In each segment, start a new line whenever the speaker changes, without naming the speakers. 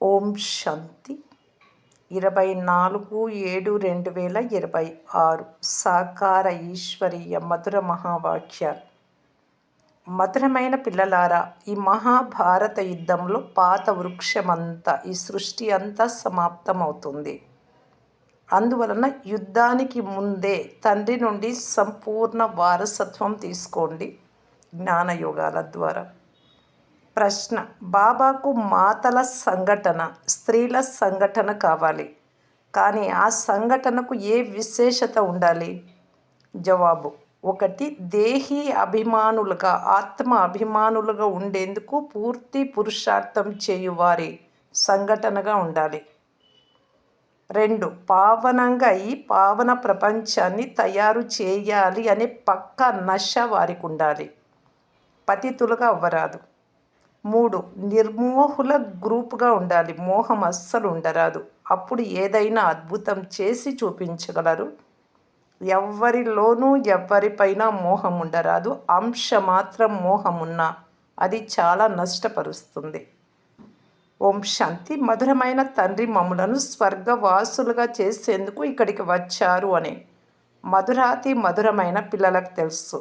ఓం శాంతి 24/7/2026 సాకార ఈశ్వరీయ మధుర మహావాక్యాలు. మధురమైన పిల్లలారా, ఈ మహాభారత యుద్ధంలో పాత వృక్షమంతా, ఈ సృష్టి అంతా సమాప్తమవుతుంది. అందువలన యుద్ధానికి ముందే తండ్రి నుండి సంపూర్ణ వారసత్వం తీసుకోండి జ్ఞానయోగాల ద్వారా. ప్రశ్న: బాబాకు మాతల సంఘటన, స్త్రీల సంఘటన కావాలి, కానీ ఆ సంఘటనకు ఏ విశేషత ఉండాలి? జవాబు: 1. దేహీ అభిమానులుగా, ఆత్మ అభిమానులుగా ఉండేందుకు పూర్తి పురుషార్థం చేయువారి సంఘటనగా ఉండాలి. 2. పావనంగా ఈ పావన ప్రపంచాన్ని తయారు చేయాలి అనే పక్కా నశ వారికి ఉండాలి. పతితులుగా అవ్వరాదు. 3. నిర్మోహుల గ్రూపుగా ఉండాలి. మోహం అస్సలు ఉండరాదు. అప్పుడు ఏదైనా అద్భుతం చేసి చూపించగలరు. ఎవ్వరిలోనూ ఎవ్వరిపైన మోహం ఉండరాదు. అంశ మాత్రం మోహం ఉన్నా అది చాలా నష్టపరుస్తుంది. ఓం శాంతి. మధురమైన తండ్రి మమ్ములను స్వర్గవాసులుగా చేసేందుకు ఇక్కడికి వచ్చారు అని మధురాతి మధురమైన పిల్లలకు తెలుసు.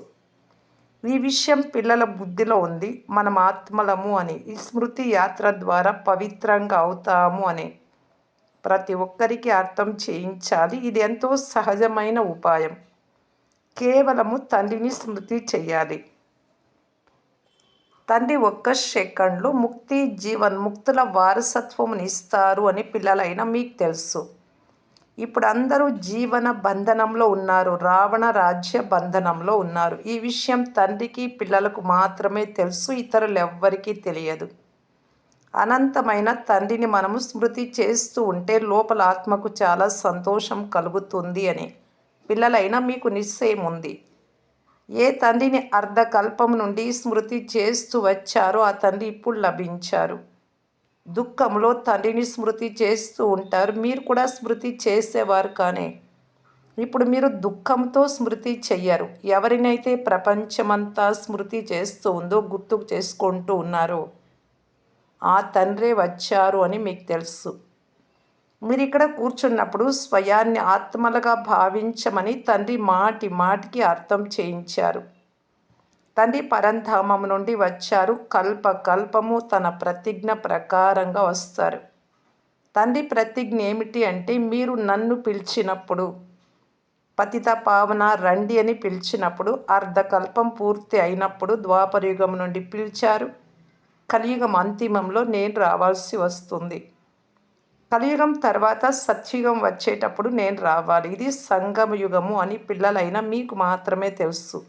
ఈ విషయం పిల్లల బుద్ధిలో ఉంది. మనం ఆత్మలము అని, ఈ స్మృతి యాత్ర ద్వారా పవిత్రంగా అవుతాము అని ప్రతి ఒక్కరికి అర్థం చేయించాలి. ఇది ఎంతో సహజమైన ఉపాయం. కేవలము తండ్రిని స్మృతి చేయాలి. తండ్రి ఒక్క సెకండ్లో ముక్తి జీవన్ముక్తుల వారసత్వమునిస్తారు అని పిల్లలైన మీకు తెలుసు. ఇప్పుడు అందరూ జీవన బంధనంలో ఉన్నారు. రావణ రాజ్య బంధనంలో ఉన్నారు. ఈ విషయం తండ్రికి పిల్లలకు మాత్రమే తెలుసు. ఇతరులెవ్వరికీ తెలియదు. అనంతమైన తండ్రిని మనము స్మృతి చేస్తూ ఉంటే లోపల ఆత్మకు చాలా సంతోషం కలుగుతుంది అని పిల్లలైనా మీకు నిశ్చయం ఉంది. ఏ తండ్రిని అర్ధకల్పం నుండి స్మృతి చేస్తూ వచ్చారో ఆ తండ్రి ఇప్పుడు లభించారు. దుఃఖంలో తండ్రిని స్మృతి చేస్తూ ఉంటారు. మీరు కూడా స్మృతి చేసేవారు, కానీ ఇప్పుడు మీరు దుఃఖంతో స్మృతి చెయ్యరు. ఎవరినైతే ప్రపంచమంతా స్మృతి చేస్తూ ఉందో, గుర్తుకు చేసుకుంటూ ఉన్నారో ఆ తండ్రే వచ్చారు అని మీకు తెలుసు. మీరు ఇక్కడ కూర్చున్నప్పుడు స్వయాన్ని ఆత్మలుగా భావించమని తండ్రి మాటి మాటికి అర్థం చేయించారు. తండ్రి పరంధామం నుండి వచ్చారు. కల్ప కల్పము తన ప్రతిజ్ఞ ప్రకారంగా వస్తారు. తండ్రి ప్రతిజ్ఞ ఏమిటి అంటే, మీరు నన్ను పిలిచినప్పుడు, పతిత పావన రండి అని పిలిచినప్పుడు, అర్ధకల్పం పూర్తి అయినప్పుడు ద్వాపరయుగం నుండి పిలిచారు. కలియుగం అంతిమంలో నేను రావాల్సి వస్తుంది. కలియుగం తర్వాత సత్యుగం వచ్చేటప్పుడు నేను రావాలి. ఇది సంగమయుగము అని పిల్లలైన మీకు మాత్రమే తెలుసు.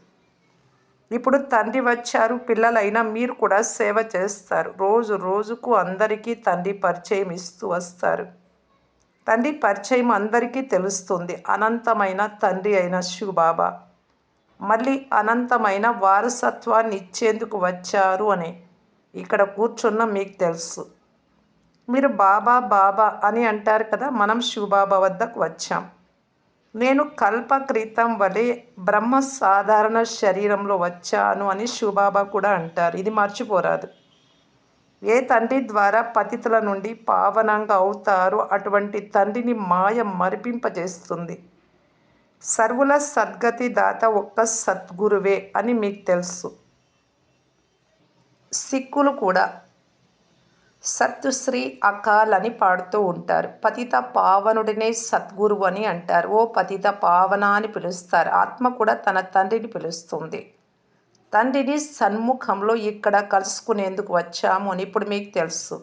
ఇప్పుడు తండ్రి వచ్చారు. పిల్లలైనా మీరు కూడా సేవ చేస్తారు. రోజు రోజుకు అందరికీ తండ్రి పరిచయం ఇస్తూ వస్తారు. తండ్రి పరిచయం అందరికీ తెలుస్తుంది. అనంతమైన తండ్రి అయిన శివబాబా మళ్ళీ అనంతమైన వారసత్వాన్ని ఇచ్చేందుకు వచ్చారు అని ఇక్కడ కూర్చున్న మీకు తెలుసు. మీరు బాబా బాబా అని అంటారు కదా. మనం శివబాబా వద్దకు వచ్చాం. నేను కల్ప క్రితం వలె బ్రహ్మ సాధారణ శరీరంలో వచ్చాను అని శివబాబా కూడా అంటారు. ఇది మర్చిపోరాదు. ఏ తండ్రి ద్వారా పతితుల నుండి పావనంగా అవుతారో అటువంటి తండ్రిని మాయ మరిపింపజేస్తుంది. సర్వుల సద్గతి దాత ఒక్క సద్గురువే అని మీకు తెలుసు. సిక్కులు కూడా సత్ శ్రీ అకాల్ అని పాడుతూ ఉంటారు. పతిత పావనుడినే సద్గురువు అని అంటారు. ఓ పతిత పావన అని పిలుస్తారు. ఆత్మ కూడా తన తండ్రిని పిలుస్తుంది. తండ్రిని సన్ముఖంలో ఇక్కడ కలుసుకునేందుకు వచ్చాము అని ఇప్పుడు మీకు తెలుసు.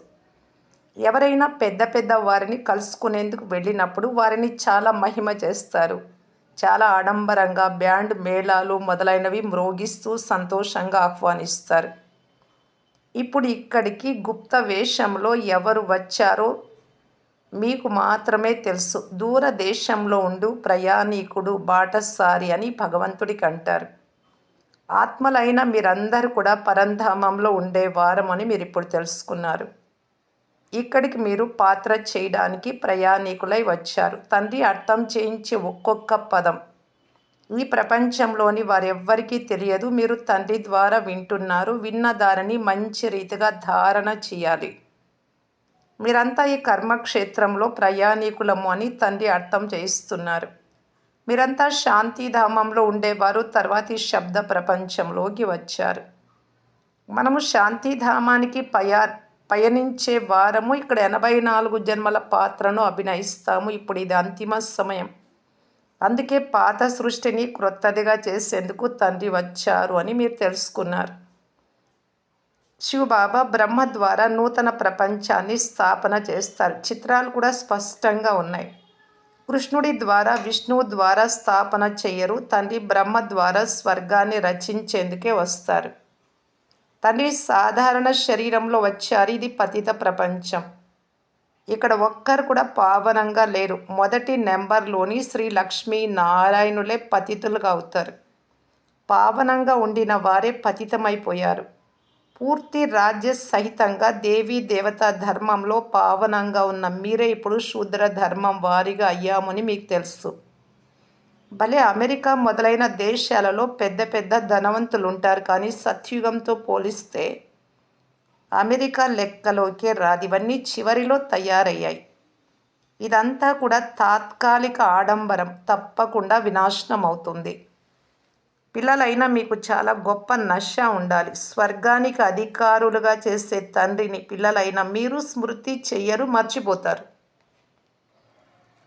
ఎవరైనా పెద్ద పెద్ద వారిని కలుసుకునేందుకు వెళ్ళినప్పుడు వారిని చాలా మహిమ చేస్తారు. చాలా ఆడంబరంగా బ్యాండ్ మేళాలు మొదలైనవి మ్రోగిస్తూ సంతోషంగా ఆహ్వానిస్తారు. ఇప్పుడు ఇక్కడికి గుప్త వేషంలో ఎవరు వచ్చారో మీకు మాత్రమే తెలుసు. దూరదేశంలో ఉండు ప్రయాణికుడు, బాటసారి అని భగవంతుడికి అంటారు. ఆత్మలైన మీరందరూ కూడా పరంధామంలో ఉండేవారమని మీరు ఇప్పుడు తెలుసుకున్నారు. ఇక్కడికి మీరు పాత్ర చేయడానికి ప్రయాణికులై వచ్చారు. తండ్రి అర్థం చేయించే ఒక్కొక్క పదం ఈ ప్రపంచంలోని వారెవ్వరికీ తెలియదు. మీరు తండ్రి ద్వారా వింటున్నారు. విన్న దానిని మంచి రీతిగా ధారణ చేయాలి. మీరంతా ఈ కర్మక్షేత్రంలో ప్రయాణికులము అని తండ్రి అర్థం చేయిస్తున్నారు. మీరంతా శాంతిధామంలో ఉండేవారు, తర్వాతి శబ్ద ప్రపంచంలోకి వచ్చారు. మనము శాంతిధామానికి పయనించే వారము. ఇక్కడ 84 జన్మల పాత్రను అభినయిస్తాము. ఇప్పుడు ఇది అంతిమ సమయం. అందుకే పాత సృష్టిని క్రొత్తదిగా చేసేందుకు తండ్రి వచ్చారు అని మీరు తెలుసుకున్నారు. శివబాబా బ్రహ్మ ద్వారా నూతన ప్రపంచాన్ని స్థాపన చేస్తారు. చిత్రాలు కూడా స్పష్టంగా ఉన్నాయి. కృష్ణుడి ద్వారా, విష్ణువు ద్వారా స్థాపన చెయ్యరు. తండ్రి బ్రహ్మ ద్వారా స్వర్గాన్ని రచించేందుకే వస్తారు. తండ్రి సాధారణ శరీరంలో వచ్చారు. ఇది పతిత ప్రపంచం. ఇక్కడ ఒక్కరు కూడా పావనంగా లేరు. మొదటి నెంబర్లోని శ్రీ లక్ష్మీ నారాయణులే పతితులుగా అవుతారు. పావనంగా ఉండిన వారే పతితమైపోయారు. పూర్తి రాజ్య సహితంగా దేవీ దేవతా ధర్మంలో పావనంగా ఉన్న మీరే ఇప్పుడు శూద్ర ధర్మం వారిగా అయ్యామని మీకు తెలుసు. భలే అమెరికా మొదలైన దేశాలలో పెద్ద పెద్ద ధనవంతులు ఉంటారు, కానీ సత్యుగంతో పోలిస్తే అమెరికా లెక్కలోకే రాదు. ఇవన్నీ చివరిలో తయారయ్యాయి. ఇదంతా కూడా తాత్కాలిక ఆడంబరం, తప్పకుండా వినాశనం అవుతుంది. పిల్లలైనా మీకు చాలా గొప్ప నశ ఉండాలి. స్వర్గానికి అధికారులుగా చేసే తండ్రిని పిల్లలైన మీరు స్మృతి చెయ్యరు, మర్చిపోతారు.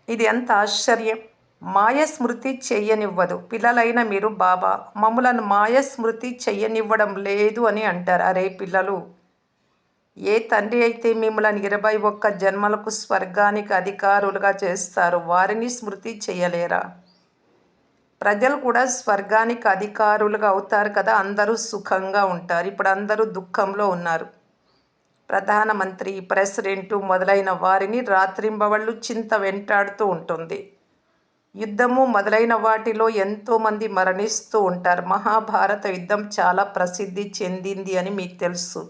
ఇది ఎంత ఆశ్చర్యం! మాయ స్మృతి చెయ్యనివ్వదు. పిల్లలైన మీరు బాబా మమ్ములను మాయ స్మృతి చెయ్యనివ్వడం లేదు అని అంటారు. అరే పిల్లలు, ఏ తండ్రి అయితే మిమ్మల్ని 21 జన్మలకు స్వర్గానికి అధికారులుగా చేస్తారో వారిని స్మృతి చెయ్యలేరా? ప్రజలు కూడా స్వర్గానికి అధికారులుగా అవుతారు కదా. అందరూ సుఖంగా ఉంటారు. ఇప్పుడు అందరూ దుఃఖంలో ఉన్నారు. ప్రధానమంత్రి, ప్రెసిడెంటు మొదలైన వారిని రాత్రింబవళ్ళు చింత వెంటాడుతూ ఉంటుంది. యుద్ధము మొదలైన వాటిలో ఎంతోమంది మరణిస్తూ ఉంటారు. మహాభారత యుద్ధం చాలా ప్రసిద్ధి చెందింది అని మీకు తెలుసు.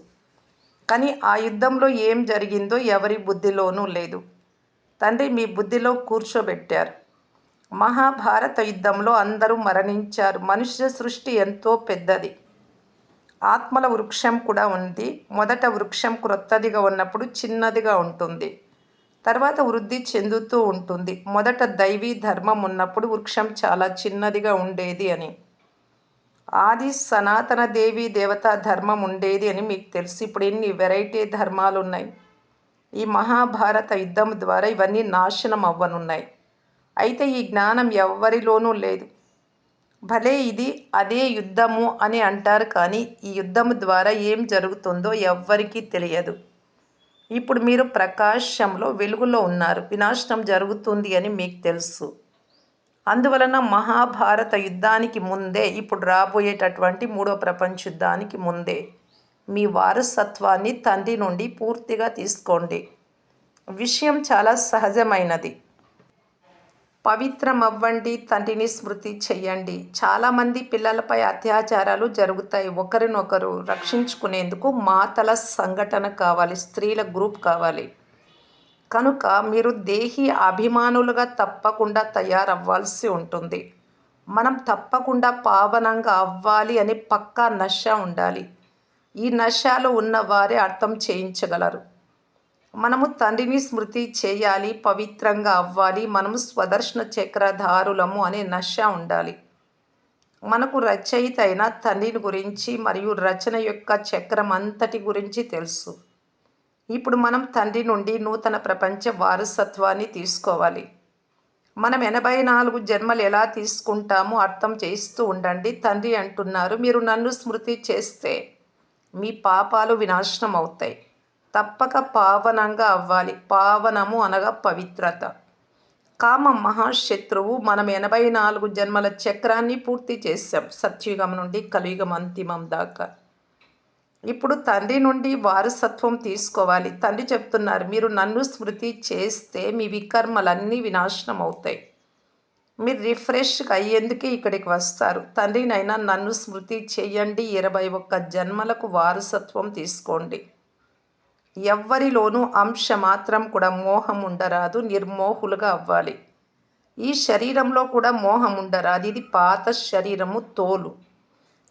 కానీ ఆ యుద్ధంలో ఏం జరిగిందో ఎవరి బుద్ధిలోనూ లేదు. తండ్రి మీ బుద్ధిలో కూర్చోబెట్టారు. మహాభారత యుద్ధంలో అందరూ మరణించారు. మనుష్య సృష్టి ఎంతో పెద్దది. ఆత్మల వృక్షం కూడా ఉంది. మొదట వృక్షం క్రొత్తదిగా ఉన్నప్పుడు చిన్నదిగా ఉంటుంది, తర్వాత వృద్ధి చెందుతూ ఉంటుంది. మొదట దైవీ ధర్మం ఉన్నప్పుడు వృక్షం చాలా చిన్నదిగా ఉండేది అని, ఆది సనాతన దేవీ దేవతా ధర్మం ఉండేది అని మీకు తెలుసు. ఇప్పుడు ఎన్ని వెరైటీ ధర్మాలు ఉన్నాయి. ఈ మహాభారత యుద్ధం ద్వారా ఇవన్నీ నాశనం అవ్వనున్నాయి. అయితే ఈ జ్ఞానం ఎవ్వరిలోనూ లేదు. భలే ఇది అదే యుద్ధము అని అంటారు, కానీ ఈ యుద్ధము ద్వారా ఏం జరుగుతుందో ఎవ్వరికీ తెలియదు. ఇప్పుడు మీరు ప్రకాశంలో, వెలుగులో ఉన్నారు. వినాశనం జరుగుతుంది అని మీకు తెలుసు. అందువలన మహాభారత యుద్ధానికి ముందే, ఇప్పుడు రాబోయేటటువంటి 3వ ప్రపంచ యుద్ధానికి ముందే మీ వారసత్వాన్ని తండ్రి నుండి పూర్తిగా తీసుకోండి. విషయం చాలా సహజమైనది. పవిత్రమవ్వండి, తండ్రిని స్మృతి చెయ్యండి. చాలామంది పిల్లలపై అత్యాచారాలు జరుగుతాయి. ఒకరినొకరు రక్షించుకునేందుకు మాతల సంఘటన కావాలి, స్త్రీల గ్రూప్ కావాలి. కనుక మీరు దేహి అభిమానులుగా తప్పకుండా తయారవ్వాల్సి ఉంటుంది. మనం తప్పకుండా పావనంగా అవ్వాలి అని పక్కా నశ ఉండాలి. ఈ నశలో ఉన్నవారే అర్థం చేయించగలరు. మనము తండ్రిని స్మృతి చేయాలి, పవిత్రంగా అవ్వాలి, మనము స్వదర్శన చక్రధారులము అనే నశ ఉండాలి. మనకు రచయిత అయిన తండ్రిని గురించి మరియు రచన యొక్క చక్రం అంతటి గురించి తెలుసు. ఇప్పుడు మనం తండ్రి నుండి నూతన ప్రపంచ వారసత్వాన్ని తీసుకోవాలి. మనం 84 జన్మలు ఎలా తీసుకుంటామో అర్థం చేస్తూ ఉండండి. తండ్రి అంటున్నారు, మీరు నన్ను స్మృతి చేస్తే మీ పాపాలు వినాశనం అవుతాయి. తప్పక పావనంగా అవ్వాలి. పావనము అనగా పవిత్రత. కామం మహాశత్రువు. మనం 84 జన్మల చక్రాన్ని పూర్తి చేశాం, సత్యుగం నుండి కలియుగం అంతిమం దాకా. ఇప్పుడు తండ్రి నుండి వారసత్వం తీసుకోవాలి. తండ్రి చెప్తున్నారు, మీరు నన్ను స్మృతి చేస్తే మీ వికర్మలన్నీ వినాశనం అవుతాయి. మీరు రిఫ్రెష్గా అయ్యేందుకే ఇక్కడికి వస్తారు. తండ్రినైనా నన్ను స్మృతి చేయండి. 21 జన్మలకు వారసత్వం తీసుకోండి. ఎవ్వరిలోనూ అంశ మాత్రం కూడా మోహం ఉండరాదు. నిర్మోహులుగా అవ్వాలి. ఈ శరీరంలో కూడా మోహం ఉండరాదు. ఇది పాత శరీరము, తోలు.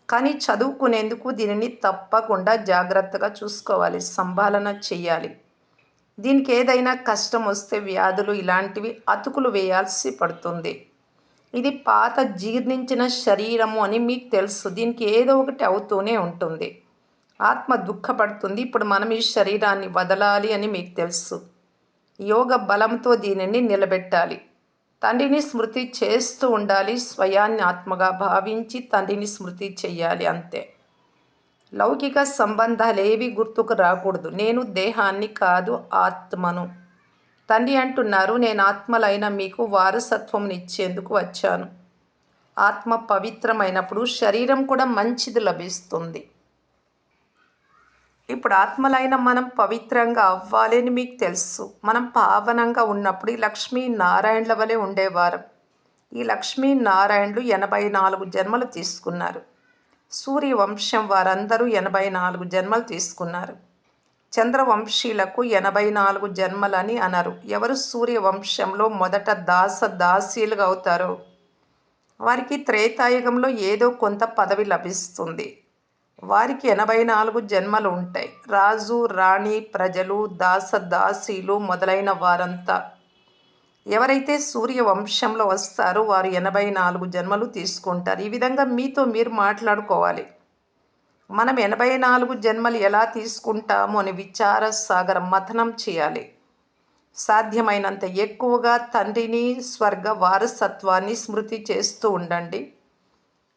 కానీ చదువుకునేందుకు దీనిని తప్పకుండా జాగ్రత్తగా చూసుకోవాలి, సంభాలన చెయ్యాలి. దీనికి ఏదైనా కష్టం వస్తే వ్యాధులు ఇలాంటివి అతుకులు వేయాల్సి పడుతుంది. ఇది పాత జీర్ణించిన శరీరము అని మీకు తెలుసు. దీనికి ఏదో ఒకటి అవుతూనే ఉంటుంది. ఆత్మ దుఃఖపడుతుంది. ఇప్పుడు మనం ఈ శరీరాన్ని వదలాలి అని మీకు తెలుసు. యోగ బలంతో దీనిని నిలబెట్టాలి. తండ్రిని స్మృతి చేస్తూ ఉండాలి. స్వయాన్ని ఆత్మగా భావించి తండ్రిని స్మృతి చెయ్యాలి అంతే. లౌకిక సంబంధాలేవి గుర్తుకు రాకూడదు. నేను దేహాన్ని కాదు, ఆత్మను. తండ్రి అంటున్నారు, నేను ఆత్మలైన మీకు వారసత్వంనిచ్చేందుకు వచ్చాను. ఆత్మ పవిత్రమైనప్పుడు శరీరం కూడా మంచిది లభిస్తుంది. ఇప్పుడు ఆత్మలైన మనం పవిత్రంగా అవ్వాలి అని మీకు తెలుసు. మనం పావనంగా ఉన్నప్పుడు ఈ లక్ష్మీనారాయణుల వలె ఉండేవారు. ఈ లక్ష్మీనారాయణులు 84 జన్మలు తీసుకున్నారు. సూర్యవంశం వారందరూ 84 జన్మలు తీసుకున్నారు. చంద్రవంశీలకు 84 జన్మలని అనరు. ఎవరు సూర్యవంశంలో మొదట దాసీలుగా అవుతారో వారికి త్రేతాయుగంలో ఏదో కొంత పదవి లభిస్తుంది. వారికి 84 జన్మలు ఉంటాయి. రాజు, రాణి, ప్రజలు, దాసీలు మొదలైన వారంతా ఎవరైతే సూర్యవంశంలో వస్తారో వారు 84 జన్మలు తీసుకుంటారు. ఈ విధంగా మీతో మీరు మాట్లాడుకోవాలి. మనం 84 జన్మలు ఎలా తీసుకుంటాము అని విచార సాగరం మథనం చేయాలి. సాధ్యమైనంత ఎక్కువగా తండ్రిని, స్వర్గ వారసత్వాన్ని స్మృతి చేస్తూ ఉండండి.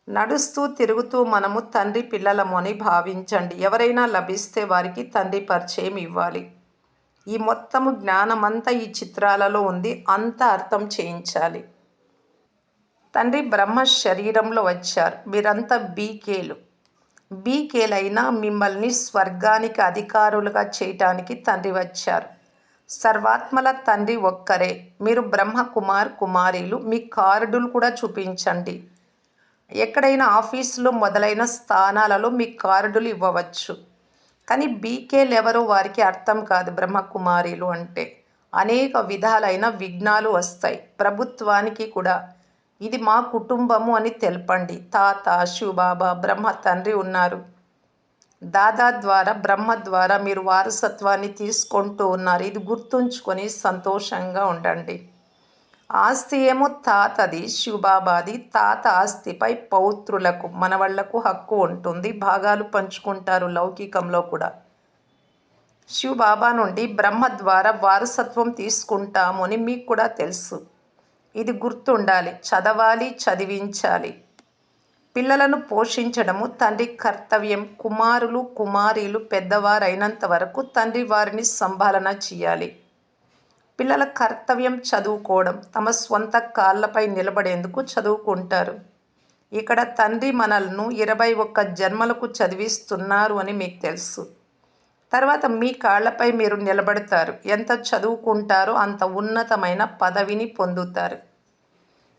నడుస్తూ తిరుగుతూ మనము తండ్రి పిల్లలము అని భావించండి. ఎవరైనా లభిస్తే వారికి తండ్రి పరిచయం ఇవ్వాలి. ఈ మొత్తము జ్ఞానమంతా ఈ చిత్రాలలో ఉంది. అంతా అర్థం చేయించాలి. తండ్రి బ్రహ్మ శరీరంలో వచ్చారు. మీరంతా బీకేలైనా మిమ్మల్ని స్వర్గానికి అధికారులుగా చేయటానికి తండ్రి వచ్చారు. సర్వాత్మల తండ్రి ఒక్కరే. మీరు బ్రహ్మ కుమారీలు. మీ కార్డులు కూడా చూపించండి. ఎక్కడైనా ఆఫీసులో మొదలైన స్థానాలలో మీ కార్డులు ఇవ్వవచ్చు. కానీ బీకేలు ఎవరో వారికి అర్థం కాదు. బ్రహ్మకుమారీలు అంటే అనేక విధాలైన విఘ్నాలు వస్తాయి. ప్రభుత్వానికి కూడా ఇది మా కుటుంబము అని తెలపండి. తాత, శివబాబా, బ్రహ్మ తండ్రి ఉన్నారు. దాదా ద్వారా, బ్రహ్మ ద్వారా మీరు వారసత్వాన్ని తీసుకుంటూ ఉన్నారు. ఇది గుర్తుంచుకొని సంతోషంగా ఉండండి. ఆస్తి ఏమో తాతది, శివబాబాది. తాత ఆస్తిపై పౌత్రులకు, మనవళ్లకు హక్కు ఉంటుంది. భాగాలు పంచుకుంటారు లౌకికంలో కూడా. శివబాబా నుండి బ్రహ్మ ద్వారా వారసత్వం తీసుకుంటాము అని మీకు కూడా తెలుసు. ఇది గుర్తుండాలి. చదవాలి, చదివించాలి. పిల్లలను పోషించడము తండ్రి కర్తవ్యం. కుమారీలు పెద్దవారైనంత వరకు తండ్రి వారిని సంభాలన చేయాలి. పిల్లల కర్తవ్యం చదువుకోవడం. తమ స్వంత కాళ్ళపై నిలబడేందుకు చదువుకుంటారు. ఇక్కడ తండ్రి మనల్ని 21 జన్మలకు చదివిస్తున్నారు అని మీకు తెలుసు. తర్వాత మీ కాళ్ళపై మీరు నిలబడతారు. ఎంత చదువుకుంటారో అంత ఉన్నతమైన పదవిని పొందుతారు.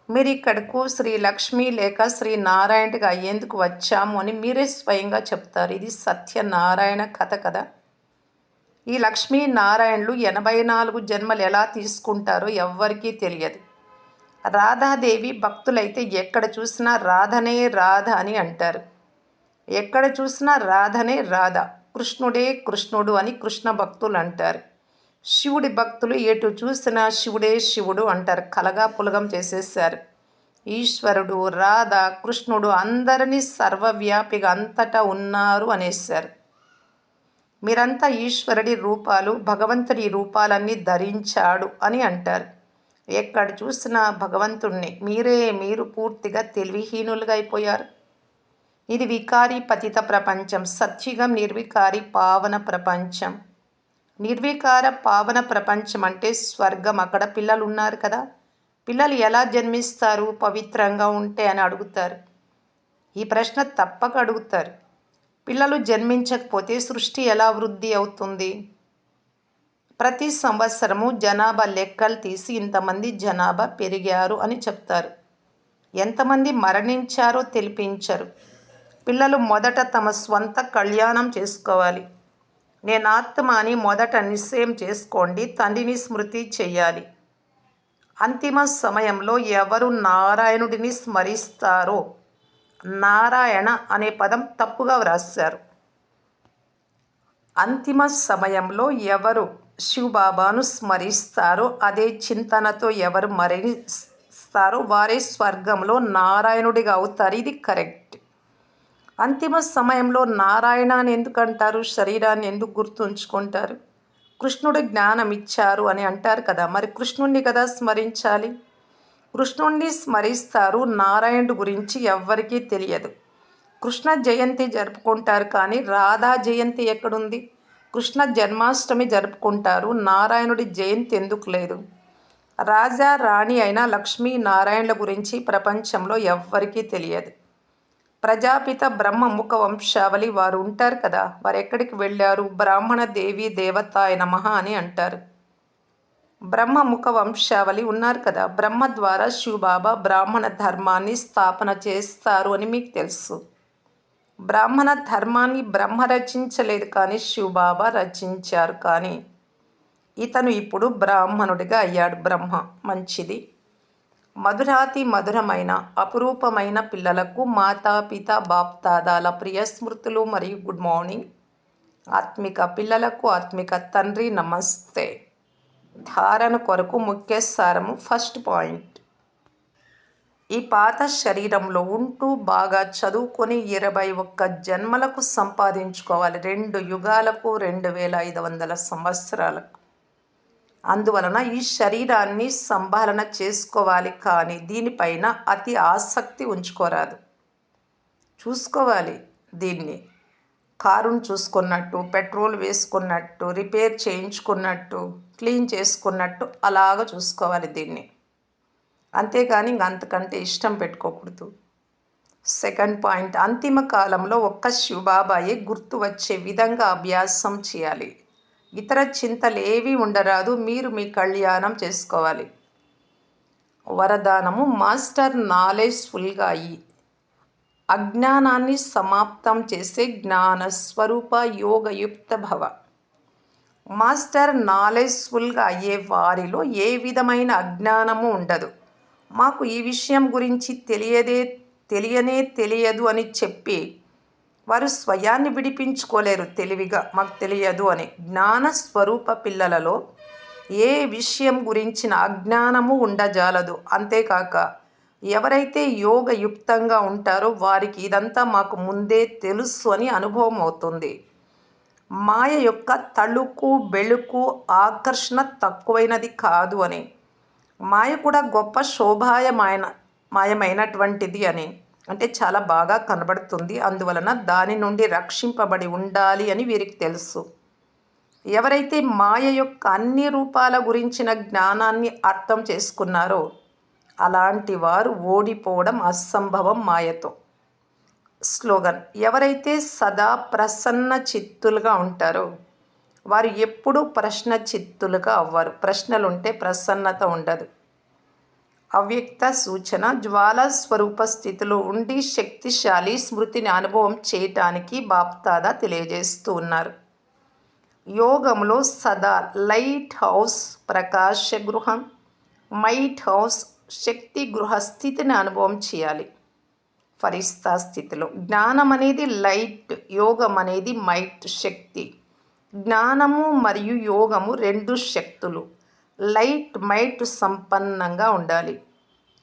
మీరు ఇక్కడకు శ్రీ లక్ష్మి లేక శ్రీ నారాయణగా అయ్యేందుకు వచ్చాము అని మీరే స్వయంగా చెప్తారు. ఇది సత్యనారాయణ కథ కదా. ఈ లక్ష్మీనారాయణులు 84 జన్మలు ఎలా తీసుకుంటారో ఎవ్వరికీ తెలియదు. రాధాదేవి భక్తులైతే ఎక్కడ చూసినా రాధనే రాధ అని అంటారు. ఎక్కడ చూసినా రాధనే రాధ. కృష్ణుడే కృష్ణుడు అని కృష్ణ భక్తులు అంటారు. శివుడి భక్తులు ఎటు చూసినా శివుడే శివుడు అంటారు. కలగా పులగం చేసేసారు. ఈశ్వరుడు, రాధ, కృష్ణుడు అందరినీ సర్వవ్యాపిగా అంతటా ఉన్నారు అనేసారు. మీరంతా ఈశ్వరుడి రూపాలు, భగవంతుడి రూపాలన్నీ ధరించాడు అని అంటారు. ఎక్కడ చూసినా భగవంతుణ్ణి. మీరు పూర్తిగా తెలివిహీనులుగా అయిపోయారు. ఇది వికారి పతిత ప్రపంచం. సత్యుగం నిర్వికారి పావన ప్రపంచం. నిర్వికార పావన ప్రపంచం అంటే స్వర్గం. అక్కడ పిల్లలు ఉన్నారు కదా. పిల్లలు ఎలా జన్మిస్తారు? పవిత్రంగా ఉంటే అని అడుగుతారు. ఈ ప్రశ్న తప్పక అడుగుతారు. పిల్లలు జన్మించకపోతే సృష్టి ఎలా వృద్ధి అవుతుంది? ప్రతి సంవత్సరము జనాభా లెక్కలు తీసి ఇంతమంది జనాభా పెరిగారు అని చెప్తారు. ఎంతమంది మరణించారో తెలిపించరు. పిల్లలు మొదట తమ స్వంత కళ్యాణం చేసుకోవాలి. నేను ఆత్మ అని మొదట నిశ్చయం చేసుకోండి. తండ్రిని స్మృతి చెయ్యాలి. అంతిమ సమయంలో ఎవరు నారాయణుడిని స్మరిస్తారో, నారాయణ అనే పదం తప్పుగా వ్రాశారు. అంతిమ సమయంలో ఎవరు శివబాబాను స్మరిస్తారో, అదే చింతనతో ఎవరు మరణిస్తారో వారే స్వర్గంలో నారాయణుడిగా అవుతారు. ఇది కరెక్ట్. అంతిమ సమయంలో నారాయణ అని ఎందుకు అంటారు? శరీరాన్ని ఎందుకు గుర్తుంచుకుంటారు? కృష్ణుడు జ్ఞానం ఇచ్చారు అని అంటారు కదా, మరి కృష్ణుణ్ణి కదా స్మరించాలి. కృష్ణుణ్ణి స్మరిస్తారు, నారాయణుడి గురించి ఎవ్వరికీ తెలియదు. కృష్ణ జయంతి జరుపుకుంటారు, కానీ రాధా జయంతి ఎక్కడుంది? కృష్ణ జన్మాష్టమి జరుపుకుంటారు, నారాయణుడి జయంతి ఎందుకు లేదు? రాజా రాణి అయిన లక్ష్మీనారాయణుల గురించి ప్రపంచంలో ఎవ్వరికీ తెలియదు. ప్రజాపిత బ్రహ్మ ముఖ వంశావళి వారు ఉంటారు కదా, వారు ఎక్కడికి వెళ్ళారు? బ్రాహ్మణ దేవి దేవతాయ నమః అని అంటారు. బ్రహ్మ ముఖ వంశావళి ఉన్నారు కదా, బ్రహ్మ ద్వారా శివబాబా బ్రాహ్మణ ధర్మాన్ని స్థాపన చేస్తారు అని మీకు తెలుసు. బ్రాహ్మణ ధర్మాన్ని బ్రహ్మ రచించలేదు, కానీ శివబాబా రచించారు. కానీ ఇతను ఇప్పుడు బ్రాహ్మణుడిగా అయ్యాడు. బ్రహ్మ మంచిది. మధురాతి మధురమైన అపురూపమైన పిల్లలకు మాతాపిత బాప్దాదాల ప్రియ స్మృతులు మరియు గుడ్ మార్నింగ్. ఆత్మిక పిల్లలకు ఆత్మిక తండ్రి నమస్తే. ధారణ కొరకు ముఖ్య సారము. ఫస్ట్ పాయింట్, ఈ పాత శరీరంలో ఉంటూ బాగా చదువుకొని 21 జన్మలకు సంపాదించుకోవాలి, 2 యుగాలకు, 2500 సంవత్సరాలకు. అందువలన ఈ శరీరాన్ని సంభాలన చేసుకోవాలి, కానీ దీనిపైన అతి ఆసక్తి ఉంచుకోరాదు. చూసుకోవాలి, దీన్ని కారును చూసుకున్నట్టు, పెట్రోల్ వేసుకున్నట్టు, రిపేర్ చేయించుకున్నట్టు, క్లీన్ చేసుకున్నట్టు అలాగ చూసుకోవాలి దీన్ని. అంతేగాని అంతకంటే ఇష్టం పెట్టుకోకూడదు. సెకండ్ పాయింట్, అంతిమ కాలంలో ఒక్క శివబాబాయే గుర్తు వచ్చే విధంగా అభ్యాసం చేయాలి. ఇతర చింతలు ఏవి ఉండరాదు. మీరు మీ కళ్యాణం చేసుకోవాలి. వరదానము, మాస్టర్ నాలెడ్జ్ఫుల్గా అయ్యి అజ్ఞానాన్ని సమాప్తం చేసే జ్ఞాన స్వరూప యోగయుక్త భవ. మాస్టర్ నాలెడ్జ్ఫుల్గా అయ్యే వారిలో ఏ విధమైన అజ్ఞానము ఉండదు. మాకు ఈ విషయం గురించి తెలియనే తెలియదు అని చెప్పి వారు స్వయాన్ని విడిపించుకోలేరు తెలివిగా, మాకు తెలియదు అని. జ్ఞాన స్వరూప పిల్లలలో ఏ విషయం గురించిన అజ్ఞానము ఉండజాలదు. అంతేకాక ఎవరైతే యోగయుక్తంగా ఉంటారో వారికి ఇదంతా మాకు ముందే తెలుసు అని అనుభవం అవుతుంది. మాయ యొక్క తళుకు బెళుకు ఆకర్షణ తక్కువైనది కాదు అని, మాయ కూడా గొప్ప మాయమైనటువంటిది అని, అంటే చాలా బాగా కనబడుతుంది. అందువలన దాని నుండి రక్షింపబడి ఉండాలి అని వీరికి తెలుసు. ఎవరైతే మాయ యొక్క అన్ని రూపాల గురించిన జ్ఞానాన్ని అర్థం చేసుకున్నారో అలాంటి వారు ఓడిపోవడం అసంభవం మాయతో. స్లోగన్, ఎవరైతే సదా ప్రసన్న చిత్తులుగా ఉంటారో వారు ఎప్పుడూ ప్రశ్న చిత్తులుగా అవ్వరు. ప్రశ్నలుంటే ప్రసన్నత ఉండదు. అవ్యక్త సూచన, జ్వాల స్వరూప స్థితిలో ఉండి శక్తిశాలి స్మృతిని అనుభవం చేయటానికి బాప్దాదా తెలియజేస్తూ ఉన్నారు. యోగంలో సదా లైట్ హౌస్ ప్రకాశ గృహం, మైట్ హౌస్ శక్తి గృహ స్థితిని అనుభవం చేయాలి. ఫరిస్తా స్థితిలో జ్ఞానం అనేది లైట్, యోగం అనేది మైట్ శక్తి. జ్ఞానము మరియు యోగము 2 శక్తులు. లైట్ మైట్ సంపన్నంగా ఉండాలి.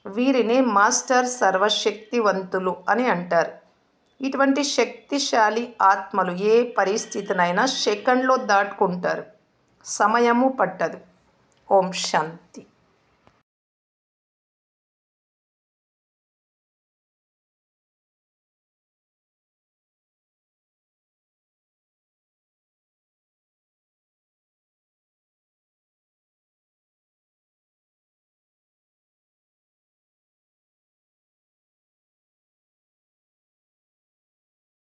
వీరిని మాస్టర్ సర్వశక్తివంతులు అని అంటారు. ఇటువంటి శక్తిశాలి ఆత్మలు ఏ పరిస్థితినైనా సెకండ్లో దాటుకుంటారు. సమయము పట్టదు. ఓం శాంతి.